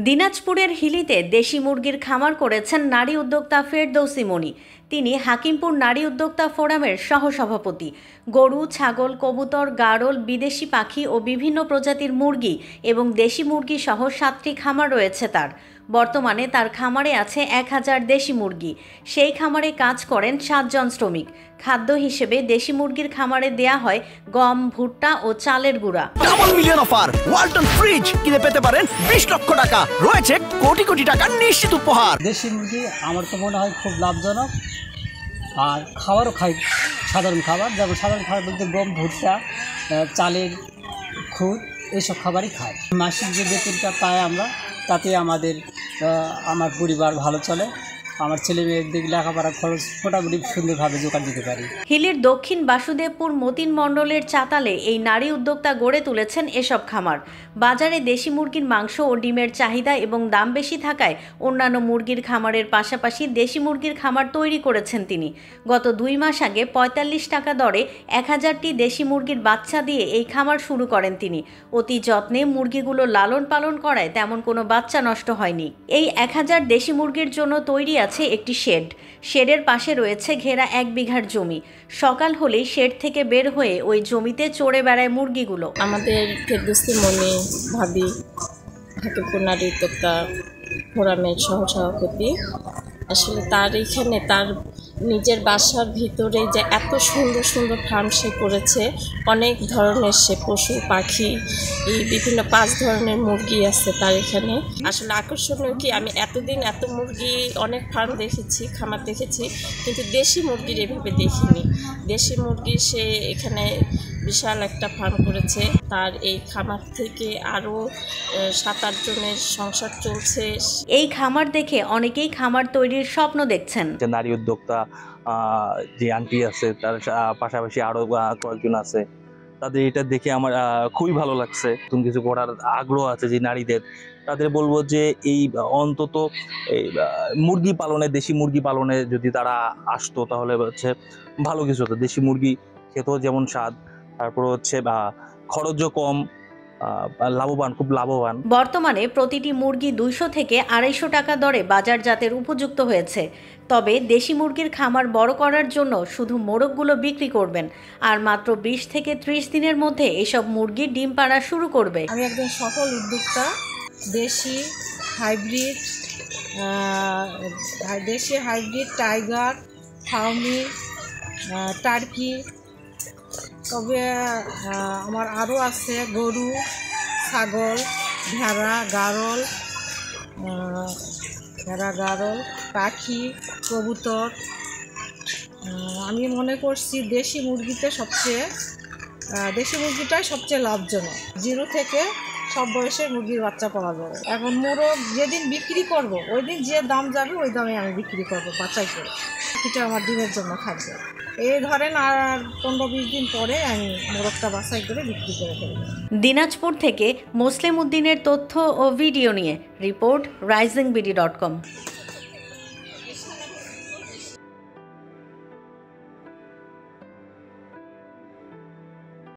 দিনাজপুরের হিলিতে দেশি মুরগির খামার করেছেন নারী উদ্যোক্তা ফেরদৌসী মনি। তিনি হাকিমপুর নারী উদ্যোক্তা ফোরামের সহসভাপতি। গরু, ছাগল, কবুতর, গাড়ল, বিদেশি পাখি ও বিভিন্ন প্রজাতির মুরগি এবং দেশি মুরগি সহ 7টি খামার রয়েছে তার। বর্তমানে তার খামারে আছে 1000 দেশি মুরগি। সেই খামারে কাজ করেন 7 জন শ্রমিক। খাদ্য হিসেবে দেশি মুরগির খামারে দেয়া হয় গম, ভুট্টা ও চালের গুঁড়া। Double million offer, Walton fridge কিনে পেতে পারেন 20 লক্ষ টাকা, রয়েছে কোটি কোটি টাকার নিশ্চিত উপহার। দেশি মুরগি আমার তো মনে হয় খুব লাভজনক, আর খাবারও খাই সাধারণ খাবার, যেমন সাধারণ খাবার বলতে গম, ভুট্টা, চালের খুদ, এইসব খাবারই খাই। মাসিক যে বেতনটা পাই আমরা, তাতে আমার পরিবার ভালো চলে। আমার ছেলে মেয়েদের লেখাপড়া খরচ মোটামুটি সুন্দরভাবে জোগাড় দিতে পারি। হিলির দক্ষিণ বাসুদেবপুর মতিন মণ্ডলের চাতালে এই নারী উদ্যোক্তা গড়ে তুলেছেন এসব খামার। বাজারে দেশি মুরগির মাংস ও ডিমের চাহিদা এবং দাম বেশি থাকায় অন্যান্য মুরগির খামারের পাশাপাশি দেশি মুরগির খামার তৈরি করেছেন তিনি। গত 2 মাস আগে 45 টাকা দরে 1000টি দেশি মুরগির বাচ্চা দিয়ে এই খামার শুরু করেন তিনি। অতি যত্নে মুরগিগুলো লালন পালন করায় তেমন কোনো বাচ্চা নষ্ট হয়নি। এই 1000 দেশি মুরগির জন্য তৈরি আছে একটি শেডের পাশে রয়েছে ঘেরা 1 বিঘার জমি। সকাল হলেই শেড থেকে বের হয়ে ওই জমিতে চড়ে বেড়ায় মুরগিগুলো। আমাদের ফেরদৌসী মনি ভাবি হাকিমপুর নারী উদ্যোক্তা ফোরামের সহসভাপতি, আসলে তার এখানে তার নিজের বাসার ভিতরে যে এত সুন্দর সুন্দর ফার্ম সে করেছে, অনেক ধরনের সে পশু পাখি, এই বিভিন্ন 5 ধরনের মুরগি আছে তার এখানে। আসলে আকর্ষণীয় কি, আমি এতদিন এত মুরগি অনেক ফার্ম দেখেছি, খামার দেখেছি, কিন্তু দেশি মুরগির এভাবে দেখিনি। দেশি মুরগি সে এখানে বিশাল একটা ফার্ম করেছে। তার এই খামার থেকে আরও 7-8 জনের সংসার চলছে। এই খামার দেখে অনেকেই খামার তৈরির স্বপ্ন দেখছেন। নারী উদ্যোক্তা যে আন্টি আছে, তার পাশাপাশি আরো কয়েকজন আছে, তাদের এটা দেখে আমার খুবই ভালো লাগছে। নতুন কিছু করার আগ্রহ আছে যে নারীদের, তাদের বলবো যে এই অন্তত মুরগি পালনে, দেশি মুরগি পালনে যদি তারা আসতো তাহলে হচ্ছে ভালো কিছু হতো। দেশি মুরগি খেতেও যেমন স্বাদ, তারপর হচ্ছে খরচও কম, লাভবান, খুব লাভবান। বর্তমানে প্রতিটি মুরগি 200 থেকে 250 টাকা দরে বাজারজাতের উপযুক্ত হয়েছে। তবে দেশি মুরগির খামার বড় করার জন্য শুধু মোরগগুলো বিক্রি করবেন, আর মাত্র 20 থেকে 30 দিনের মধ্যে এসব মুরগি ডিম পাড়া শুরু করবে। আমি একজন সফল উদ্যোক্তা। দেশি হাইব্রিড টাইগার, ফার্মি, টার্কি, তবে আমার আরও আছে গরু, ছাগল, ভেড়া, গাড়ল, পাখি, কবুতর। আমি মনে করছি দেশি মুরগিটাই সবচেয়ে লাভজনক। 0 থেকে সব বয়সের মুরগির বাচ্চা পাওয়া যাবে। এখন মোরগ যেদিন বিক্রি করব, ওই দিন যে দাম যাবে ওই দামে আমি বিক্রি করবো বাছাই করে। এটা আমার ডিমের জন্য থাকবে। এই ধরেন আর 15-20 দিন পরে আমি মোরগটা বাছাই করে বিক্রি করে ফেলব। দিনাজপুর থেকে মোসলেম উদ্দিনের তথ্য ও ভিডিও নিয়ে রিপোর্ট risingBD.com।